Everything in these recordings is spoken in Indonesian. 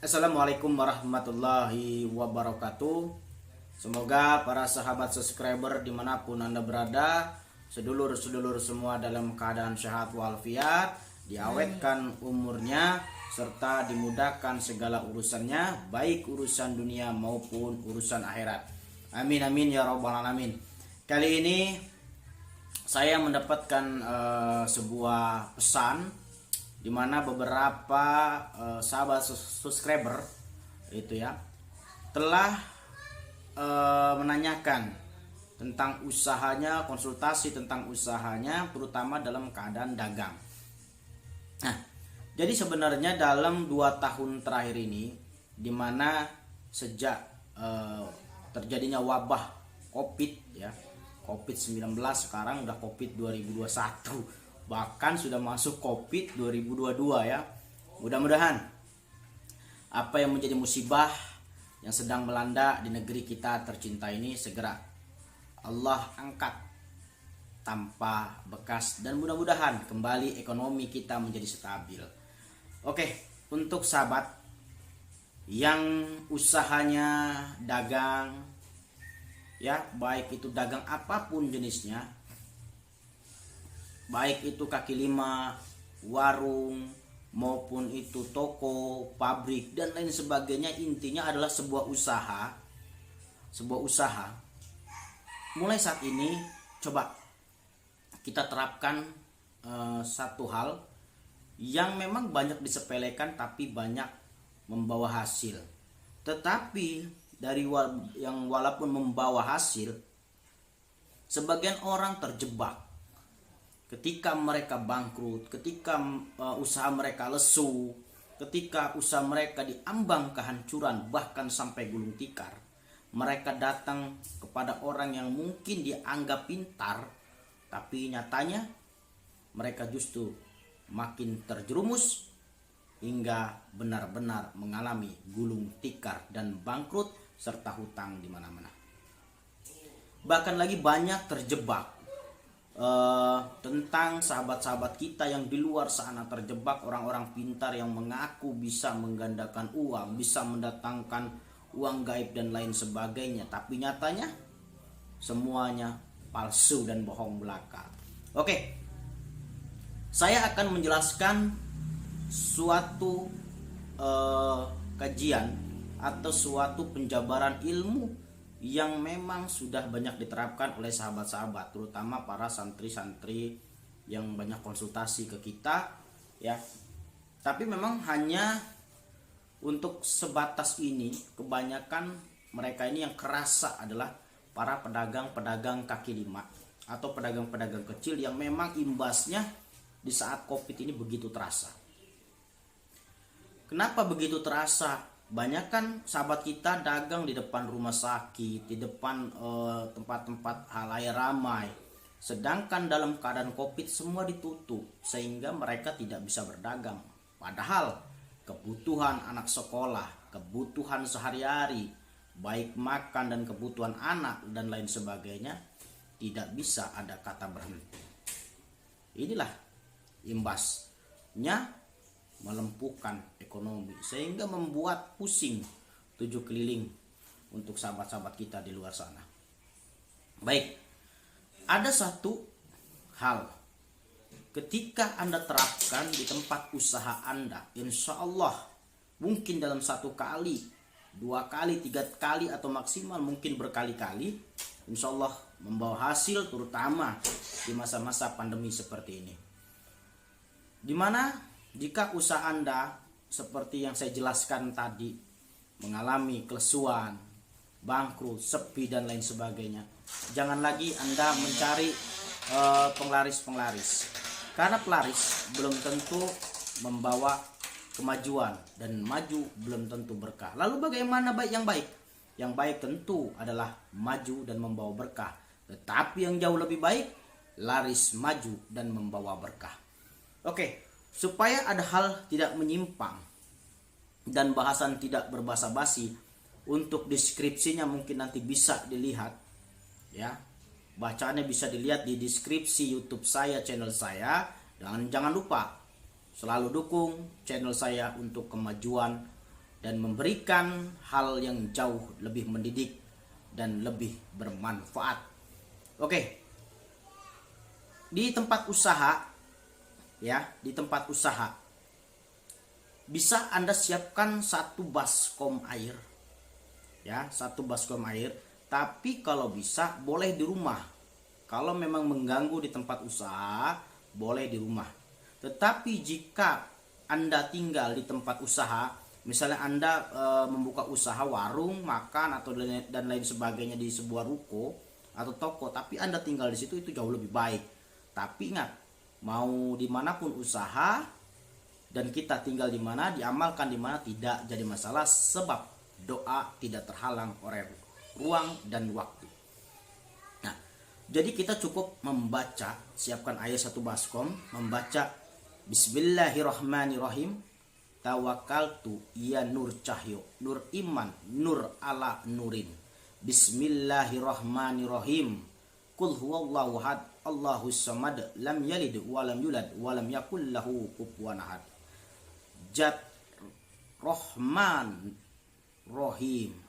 Assalamualaikum warahmatullahi wabarakatuh. Semoga para sahabat subscriber dimanapun Anda berada, sedulur-sedulur semua dalam keadaan sehat walafiat, diawetkan umurnya, serta dimudahkan segala urusannya, baik urusan dunia maupun urusan akhirat. Amin amin ya rabbal alamin. Kali ini saya mendapatkan sebuah pesan di mana beberapa sahabat subscriber itu ya telah menanyakan tentang usahanya, konsultasi tentang usahanya, terutama dalam keadaan dagang. Nah, jadi sebenarnya dalam 2 tahun terakhir ini, di mana sejak terjadinya wabah COVID ya, COVID-19, sekarang udah COVID 2021. Bahkan sudah masuk COVID 2022 ya. Mudah-mudahan apa yang menjadi musibah yang sedang melanda di negeri kita tercinta ini segera Allah angkat tanpa bekas, dan mudah-mudahan kembali ekonomi kita menjadi stabil. Oke, untuk sahabat yang usahanya dagang ya, baik itu dagang apapun jenisnya, baik itu kaki lima, warung, maupun itu toko, pabrik, dan lain sebagainya. Intinya adalah sebuah usaha. Mulai saat ini coba kita terapkan satu hal yang memang banyak disepelekan tapi banyak membawa hasil. Tetapi dari yang walaupun membawa hasil, sebagian orang terjebak ketika mereka bangkrut, ketika usaha mereka lesu, ketika usaha mereka diambang kehancuran, bahkan sampai gulung tikar. Mereka datang kepada orang yang mungkin dianggap pintar, tapi nyatanya mereka justru makin terjerumus hingga benar-benar mengalami gulung tikar dan bangkrut serta hutang di mana-mana. Bahkan lagi banyak terjebak tentang sahabat-sahabat kita yang di luar sana terjebak, orang-orang pintar yang mengaku bisa menggandakan uang, bisa mendatangkan uang gaib dan lain sebagainya, tapi nyatanya semuanya palsu dan bohong belaka. Oke, saya akan menjelaskan suatu kajian atau suatu penjabaran ilmu yang memang sudah banyak diterapkan oleh sahabat-sahabat, terutama para santri-santri yang banyak konsultasi ke kita ya. Tapi memang hanya untuk sebatas ini. Kebanyakan mereka ini yang kerasa adalah para pedagang-pedagang kaki lima atau pedagang-pedagang kecil yang memang imbasnya di saat COVID ini begitu terasa. Kenapa begitu terasa? Banyak kan sahabat kita dagang di depan rumah sakit, di depan tempat-tempat halayak ramai. Sedangkan dalam keadaan COVID semua ditutup, sehingga mereka tidak bisa berdagang. Padahal kebutuhan anak sekolah, kebutuhan sehari-hari, baik makan dan kebutuhan anak dan lain sebagainya, tidak bisa ada kata berhenti. Inilah imbasnya melumpuhkan ekonomi, sehingga membuat pusing 7 keliling untuk sahabat-sahabat kita di luar sana. Baik, ada satu hal ketika Anda terapkan di tempat usaha Anda, insya Allah mungkin dalam 1 kali, 2 kali, 3 kali, atau maksimal mungkin berkali-kali, insya Allah membawa hasil, terutama di masa-masa pandemi seperti ini, dimana jika usaha Anda seperti yang saya jelaskan tadi mengalami kelesuan, bangkrut, sepi dan lain sebagainya, jangan lagi Anda mencari penglaris-penglaris, karena pelaris belum tentu membawa kemajuan, dan maju belum tentu berkah. Lalu bagaimana yang baik? Yang baik tentu adalah maju dan membawa berkah. Tetapi yang jauh lebih baik, laris, maju dan membawa berkah. Oke. Supaya ada hal tidak menyimpang dan bahasan tidak berbasa basi, untuk deskripsinya mungkin nanti bisa dilihat ya. Bacaannya bisa dilihat di deskripsi YouTube saya, channel saya. Dan jangan lupa selalu dukung channel saya untuk kemajuan dan memberikan hal yang jauh lebih mendidik dan lebih bermanfaat. Oke. Di tempat usaha ya, di tempat usaha bisa Anda siapkan satu baskom air. Ya, satu baskom air, tapi kalau bisa boleh di rumah. Kalau memang mengganggu di tempat usaha, boleh di rumah. Tetapi jika Anda tinggal di tempat usaha, misalnya Anda membuka usaha warung, makan atau dan lain sebagainya di sebuah ruko atau toko, tapi Anda tinggal di situ, itu jauh lebih baik. Tapi ingat, mau dimanapun usaha dan kita tinggal di mana, diamalkan di mana, tidak jadi masalah sebab doa tidak terhalang oleh ruang dan waktu. Nah, jadi kita cukup membaca, siapkan air satu baskom, membaca Bismillahirrahmanirrahim. Tawakkaltu ya nur cahyo, nur iman, nur ala nurin. Bismillahirrahmanirrahim. Qul huwallahu ahad, Allahus samad, lam yalid walam yulad walam yakul lahu kufuwan ahad. Jat Rahman Rohim,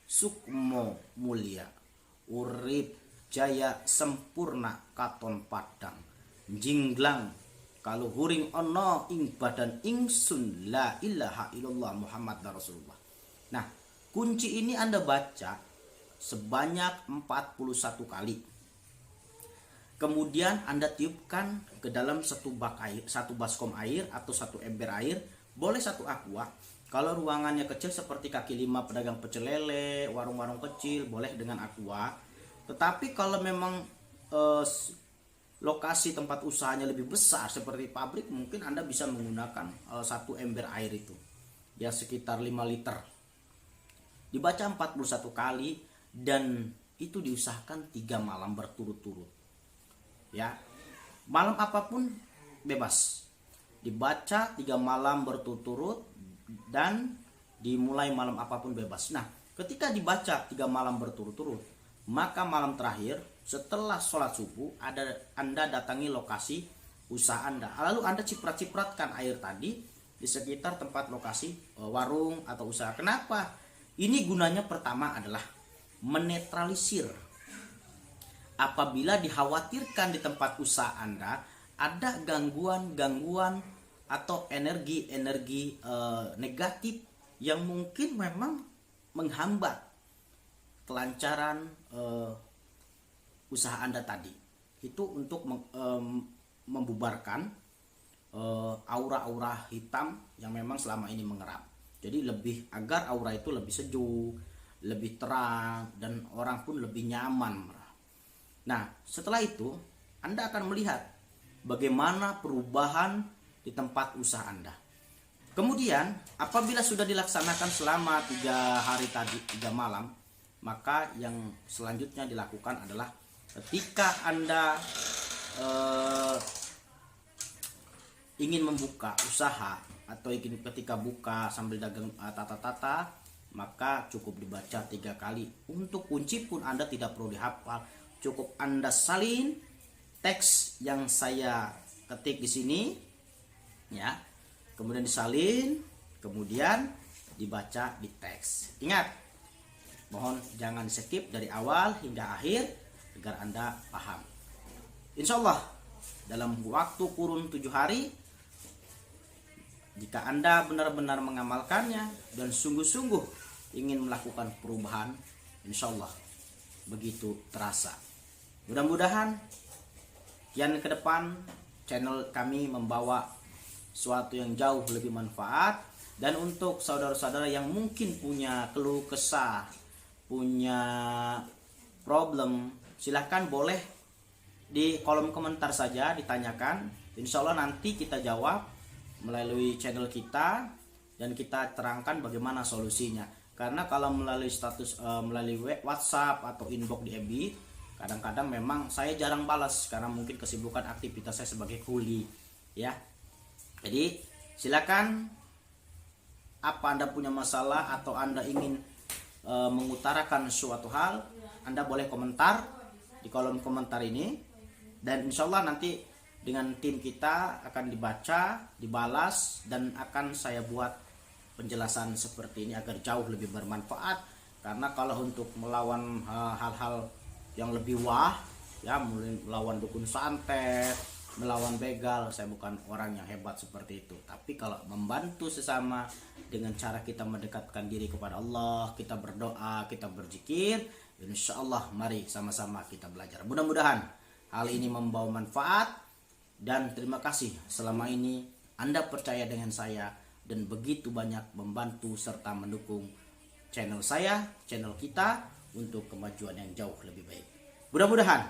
sukmo mulia, urip jaya sempurna katon padang, jinglang kaluhuring ono ing badan ingsun la ilaha illallah Muhammad Rasulullah. Nah, kunci ini Anda baca sebanyak 41 kali. Kemudian Anda tiupkan ke dalam satu bak air, satu baskom air atau satu ember air, boleh satu aqua. Kalau ruangannya kecil seperti kaki lima pedagang pecel lele, warung-warung kecil, boleh dengan aqua. Tetapi kalau memang lokasi tempat usahanya lebih besar seperti pabrik, mungkin Anda bisa menggunakan satu ember air itu, ya sekitar 5 liter. Dibaca 41 kali dan itu diusahakan 3 malam berturut-turut. Ya, malam apapun bebas. Dibaca 3 malam berturut-turut dan dimulai malam apapun bebas. Nah, ketika dibaca 3 malam berturut-turut, maka malam terakhir setelah sholat subuh Anda datangi lokasi usaha Anda. Lalu Anda ciprat-cipratkan air tadi di sekitar tempat lokasi warung atau usaha. Kenapa? Ini gunanya pertama adalah menetralisir. Apabila dikhawatirkan di tempat usaha Anda ada gangguan-gangguan atau energi-energi negatif yang mungkin memang menghambat kelancaran usaha Anda tadi, itu untuk membubarkan aura-aura hitam yang memang selama ini mengerap. Jadi lebih agar aura itu lebih sejuk, lebih terang, dan orang pun lebih nyaman. Nah, setelah itu Anda akan melihat bagaimana perubahan di tempat usaha Anda. Kemudian apabila sudah dilaksanakan selama 3 hari tadi, 3 malam, maka yang selanjutnya dilakukan adalah ketika Anda ingin membuka usaha atau ingin ketika buka sambil dagang tata-tata, maka cukup dibaca 3 kali. Untuk kunci pun Anda tidak perlu dihafal, cukup Anda salin teks yang saya ketik di sini, ya. Kemudian disalin, kemudian dibaca di teks. Ingat, mohon jangan skip dari awal hingga akhir agar Anda paham. Insya Allah dalam waktu kurun 7 hari, jika Anda benar-benar mengamalkannya dan sungguh-sungguh ingin melakukan perubahan, insya Allah begitu terasa. Mudah-mudahan kian ke depan channel kami membawa sesuatu yang jauh lebih manfaat. Dan untuk saudara-saudara yang mungkin punya keluh kesah, punya problem, silahkan boleh di kolom komentar saja ditanyakan. Insya Allah nanti kita jawab melalui channel kita dan kita terangkan bagaimana solusinya. Karena kalau melalui status melalui WhatsApp atau inbox di FB, kadang-kadang memang saya jarang balas karena mungkin kesibukan aktivitas saya sebagai kuli, ya. Jadi silakan, apa Anda punya masalah atau Anda ingin mengutarakan suatu hal, Anda boleh komentar di kolom komentar ini, dan insya Allah nanti dengan tim kita akan dibaca, dibalas, dan akan saya buat penjelasan seperti ini agar jauh lebih bermanfaat. Karena kalau untuk melawan hal-hal yang lebih wah, ya mulai melawan dukun santet, melawan begal, saya bukan orang yang hebat seperti itu. Tapi kalau membantu sesama dengan cara kita mendekatkan diri kepada Allah, kita berdoa, kita berzikir, insya Allah mari sama-sama kita belajar. Mudah-mudahan hal ini membawa manfaat, dan terima kasih selama ini Anda percaya dengan saya dan begitu banyak membantu serta mendukung channel saya, channel kita untuk kemajuan yang jauh lebih baik. Mudah-mudahan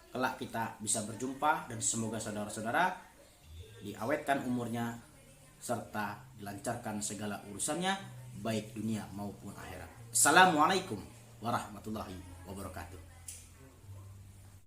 kelak kita bisa berjumpa, dan semoga saudara-saudara diawetkan umurnya serta dilancarkan segala urusannya baik dunia maupun akhirat. Assalamualaikum warahmatullahi wabarakatuh.